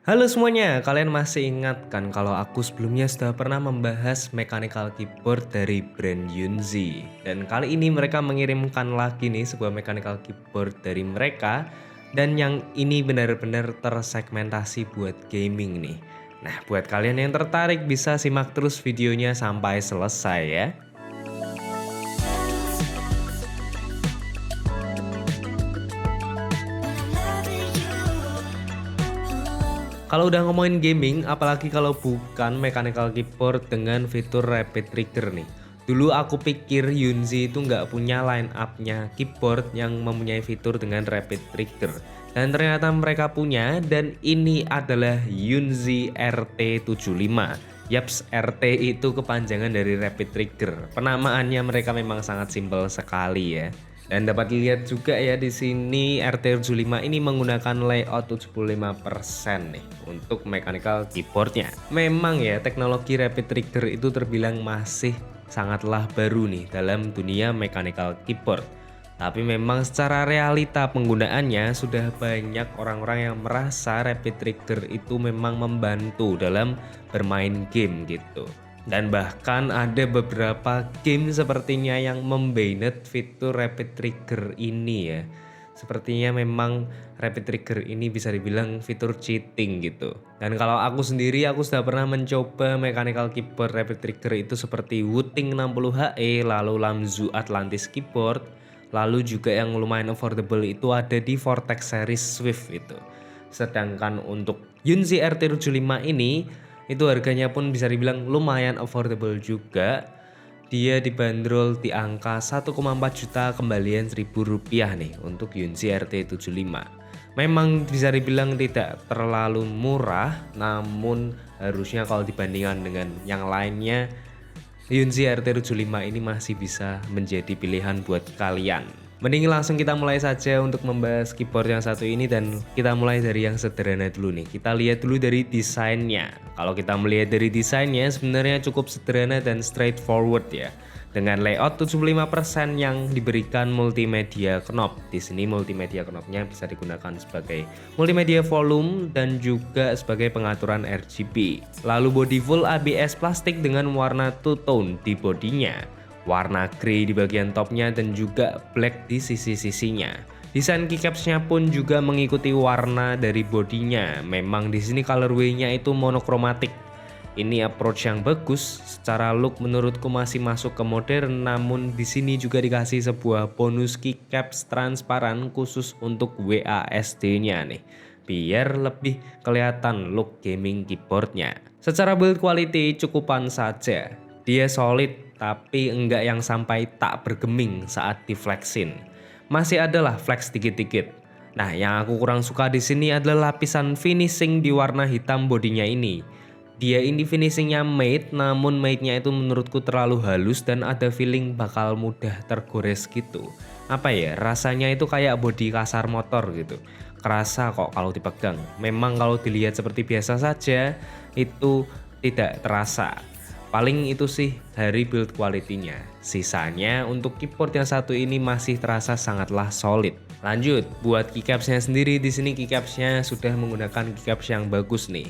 Halo semuanya, kalian masih ingat kan kalau aku sebelumnya sudah pernah membahas mechanical keyboard dari brand Yunzi. Dan kali ini mereka mengirimkan lagi nih sebuah mechanical keyboard dari mereka. Dan yang ini benar-benar tersegmentasi buat gaming nih. Nah, buat kalian yang tertarik bisa simak terus videonya sampai selesai ya. Kalau udah ngomongin gaming, apalagi kalau bukan mechanical keyboard dengan fitur rapid trigger nih. Dulu aku pikir Yunzi itu nggak punya line up-nya keyboard yang mempunyai fitur dengan rapid trigger. Dan ternyata mereka punya, dan ini adalah Yunzi RT75. Yaps, RT itu kepanjangan dari rapid trigger. Penamaannya mereka memang sangat simpel sekali ya. Dan dapat dilihat juga ya di sini RT75 ini menggunakan layout 75% nih untuk mechanical keyboardnya. Memang ya teknologi rapid trigger itu terbilang masih sangatlah baru nih dalam dunia mechanical keyboard. Tapi memang secara realita penggunaannya sudah banyak orang-orang yang merasa rapid trigger itu memang membantu dalam bermain game gitu. Dan bahkan ada beberapa game sepertinya yang membainet fitur rapid trigger ini ya. Sepertinya memang rapid trigger ini bisa dibilang fitur cheating gitu. Dan kalau aku sendiri aku sudah pernah mencoba mechanical keyboard rapid trigger itu seperti Wooting 60HE, lalu Lamzu Atlantis keyboard, lalu juga yang lumayan affordable itu ada di Vortex series Swift itu. Sedangkan untuk Yunzi RT75 ini itu harganya pun bisa dibilang lumayan affordable juga. Dia dibanderol di angka 1,4 juta kembalian Rp1.000 nih untuk Yunzi RT75. Memang bisa dibilang tidak terlalu murah, namun harusnya kalau dibandingkan dengan yang lainnya Yunzi RT75 ini masih bisa menjadi pilihan buat kalian. Mending langsung kita mulai saja untuk membahas keyboard yang satu ini, dan kita mulai dari yang sederhana dulu nih. Kita lihat dulu dari desainnya. Kalau kita melihat dari desainnya sebenarnya cukup sederhana dan straightforward ya. Dengan layout 75% yang diberikan multimedia knob. Di sini multimedia knobnya bisa digunakan sebagai multimedia volume dan juga sebagai pengaturan RGB. Lalu body full ABS plastik dengan warna two tone di bodinya, warna grey di bagian topnya dan juga black di sisi-sisinya. Desain keycapsnya pun juga mengikuti warna dari bodinya. Memang di sini colorway-nya itu monokromatik. Ini approach yang bagus, secara look menurutku masih masuk ke modern, namun di sini juga dikasih sebuah bonus keycaps transparan khusus untuk WASD-nya nih, biar lebih kelihatan look gaming keyboardnya. Secara build quality cukupan saja, dia solid tapi enggak yang sampai tak bergeming saat diflexin. Masih adalah flex dikit-dikit. Nah, yang aku kurang suka di sini adalah lapisan finishing di warna hitam bodinya ini. Dia ini finishingnya matte, namun matte-nya itu menurutku terlalu halus dan ada feeling bakal mudah tergores gitu. Apa ya, rasanya itu kayak bodi kasar motor gitu. Kerasa kok kalau dipegang. Memang kalau dilihat seperti biasa saja, itu tidak terasa. Paling itu sih dari build quality-nya. Sisanya untuk keyboard yang satu ini masih terasa sangatlah solid. Lanjut, buat keycapsnya sendiri, di sini keycapsnya sudah menggunakan keycaps yang bagus nih.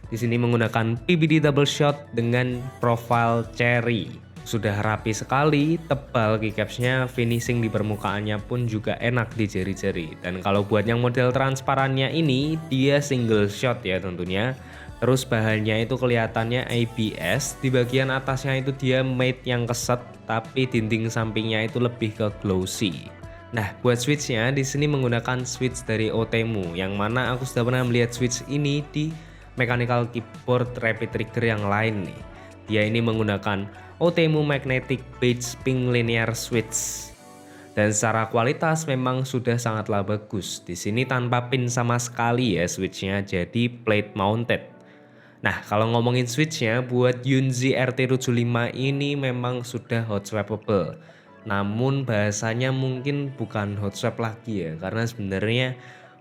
Di sini menggunakan PBD double shot dengan profile cherry. Sudah rapi sekali, tebal keycapsnya, finishing di permukaannya pun juga enak di jari-jari. Dan kalau buat yang model transparannya ini, dia single shot ya tentunya. Terus bahannya itu kelihatannya ABS, di bagian atasnya itu dia matte yang keset, tapi dinding sampingnya itu lebih ke glossy. Nah, buat switchnya di sini menggunakan switch dari Otemu, yang mana aku sudah pernah melihat switch ini di mechanical keyboard rapid trigger yang lain nih. Dia ini menggunakan Otemu Magnetic Beige Pink Linear Switch. Dan secara kualitas memang sudah sangatlah bagus. Di sini tanpa pin sama sekali ya switchnya, jadi plate mounted. Nah, kalau ngomongin switchnya buat Yunzi RT75 ini memang sudah hot swappable. Namun bahasanya mungkin bukan hot swap lagi ya, karena sebenarnya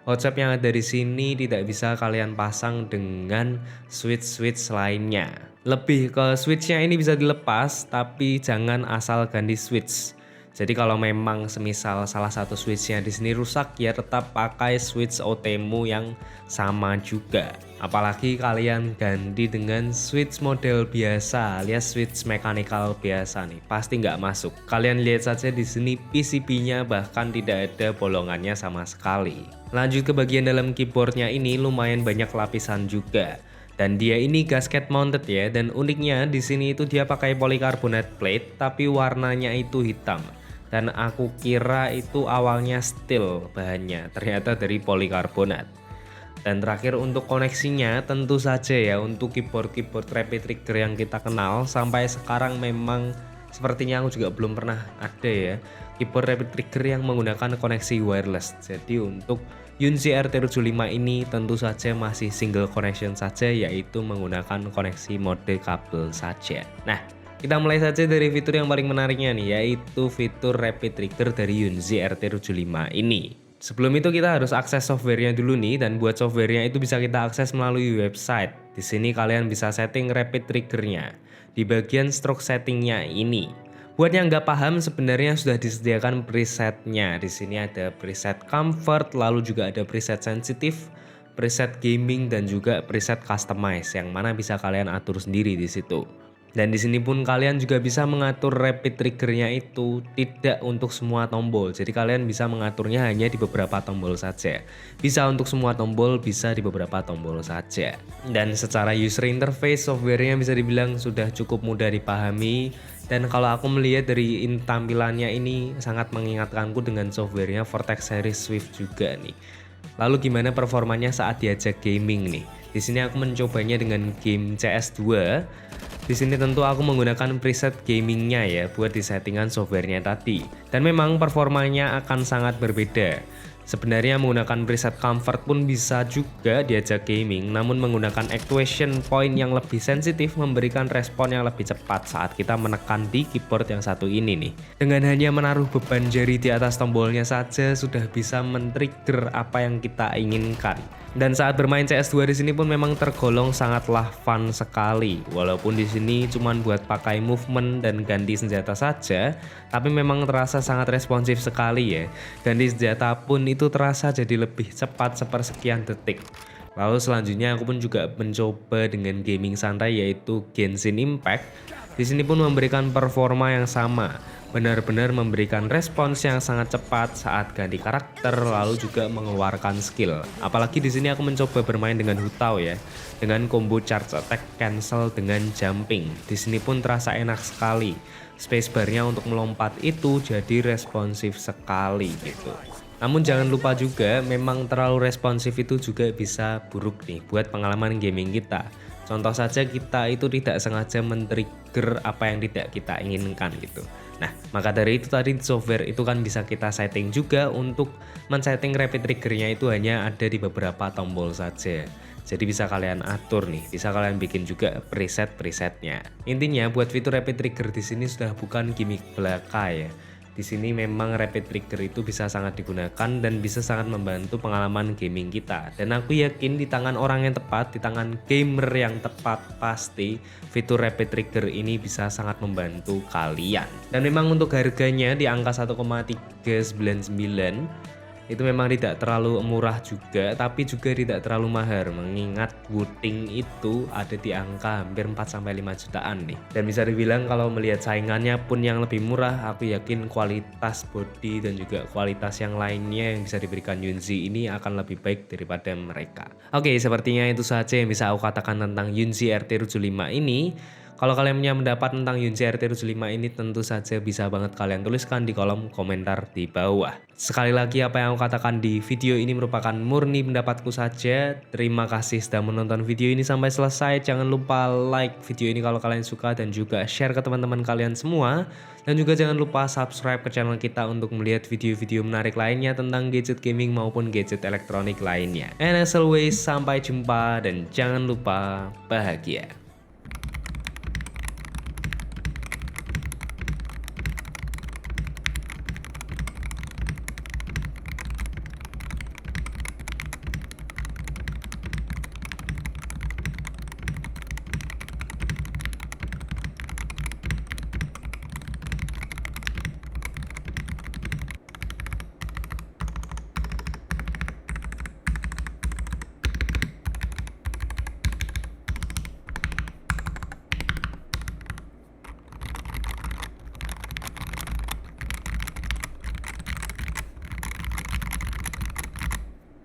hot swap yang ada di sini tidak bisa kalian pasang dengan switch-switch lainnya. Lebih ke switchnya ini bisa dilepas, tapi jangan asal ganti switch. Jadi kalau memang semisal salah satu switchnya di sini rusak, ya tetap pakai switch OTmu yang sama juga. Apalagi kalian ganti dengan switch model biasa alias switch mechanical biasa nih, pasti nggak masuk. Kalian lihat saja di sini PCB-nya bahkan tidak ada bolongannya sama sekali. Lanjut ke bagian dalam keyboardnya, ini lumayan banyak lapisan juga. Dan dia ini gasket mounted ya, dan uniknya di sini itu dia pakai polikarbonat plate tapi warnanya itu hitam. Dan aku kira itu awalnya steel bahannya, ternyata dari polikarbonat. Dan terakhir untuk koneksinya, tentu saja ya untuk keyboard rapid trigger yang kita kenal sampai sekarang memang sepertinya aku juga belum pernah ada ya keyboard rapid trigger yang menggunakan koneksi wireless. Jadi untuk Yunzi RT75 ini tentu saja masih single connection saja, yaitu menggunakan koneksi mode kabel saja. Nah, kita mulai saja dari fitur yang paling menariknya nih, yaitu fitur rapid trigger dari Yunzi RT75 ini. Sebelum itu kita harus akses softwarenya dulu nih, dan buat softwarenya itu bisa kita akses melalui website. Di sini kalian bisa setting rapid triggernya di bagian stroke settingnya ini. Buat yang nggak paham, sebenarnya sudah disediakan presetnya. Di sini ada preset comfort, lalu juga ada preset sensitif, preset gaming, dan juga preset customize yang mana bisa kalian atur sendiri di situ. Dan di sini pun kalian juga bisa mengatur rapid triggernya itu tidak untuk semua tombol. Jadi kalian bisa mengaturnya hanya di beberapa tombol saja. Bisa untuk semua tombol, bisa di beberapa tombol saja. Dan secara user interface, softwarenya bisa dibilang sudah cukup mudah dipahami. Dan kalau aku melihat dari tampilannya ini sangat mengingatkanku dengan softwarenya Vortex series Swift juga nih. Lalu gimana performanya saat diajak gaming nih? Di sini aku mencobanya dengan game CS2. Di sini tentu aku menggunakan preset gamingnya ya buat di settingan softwarenya tadi. Dan memang performanya akan sangat berbeda. Sebenarnya menggunakan preset comfort pun bisa juga diajak gaming, namun menggunakan actuation point yang lebih sensitif memberikan respon yang lebih cepat saat kita menekan di keyboard yang satu ini nih. Dengan hanya menaruh beban jari di atas tombolnya saja sudah bisa men-trigger apa yang kita inginkan. Dan saat bermain CS2 di sini pun memang tergolong sangatlah fun sekali. Walaupun di sini cuman buat pakai movement dan ganti senjata saja, tapi memang terasa sangat responsif sekali ya. Ganti senjata pun itu terasa jadi lebih cepat sepersekian detik. Lalu selanjutnya aku pun juga mencoba dengan gaming santai yaitu Genshin Impact. Di sini pun memberikan performa yang sama. Benar-benar memberikan respons yang sangat cepat saat ganti karakter, lalu juga mengeluarkan skill. Apalagi di sini aku mencoba bermain dengan Hu Tao ya, dengan combo charge attack cancel dengan jumping. Di sini pun terasa enak sekali. Spacebarnya untuk melompat itu jadi responsif sekali gitu. Namun jangan lupa juga, memang terlalu responsif itu juga bisa buruk nih buat pengalaman gaming kita. Contoh saja kita itu tidak sengaja men-trigger apa yang tidak kita inginkan gitu. Nah, maka dari itu tadi software itu kan bisa kita setting juga untuk men-setting rapid triggernya itu hanya ada di beberapa tombol saja. Jadi bisa kalian atur nih, bisa kalian bikin juga presetnya. Intinya buat fitur rapid trigger di sini sudah bukan gimmick belaka ya. Di sini memang rapid trigger itu bisa sangat digunakan dan bisa sangat membantu pengalaman gaming kita. Dan aku yakin di tangan orang yang tepat, di tangan gamer yang tepat, pasti fitur rapid trigger ini bisa sangat membantu kalian. Dan memang untuk harganya di angka 1,399 itu memang tidak terlalu murah juga, tapi juga tidak terlalu mahal, mengingat Wuting itu ada di angka hampir 4-5 jutaan nih. Dan bisa dibilang kalau melihat saingannya pun yang lebih murah, aku yakin kualitas body dan juga kualitas yang lainnya yang bisa diberikan Yunzi ini akan lebih baik daripada mereka. Oke, sepertinya itu saja yang bisa aku katakan tentang Yunzi RT75 ini. Kalau kalian punya pendapat tentang Yunzi RT75 ini, tentu saja bisa banget kalian tuliskan di kolom komentar di bawah. Sekali lagi, apa yang aku katakan di video ini merupakan murni pendapatku saja. Terima kasih sudah menonton video ini sampai selesai. Jangan lupa like video ini kalau kalian suka dan juga share ke teman-teman kalian semua. Dan juga jangan lupa subscribe ke channel kita untuk melihat video-video menarik lainnya tentang gadget gaming maupun gadget elektronik lainnya. And as always, sampai jumpa dan jangan lupa bahagia.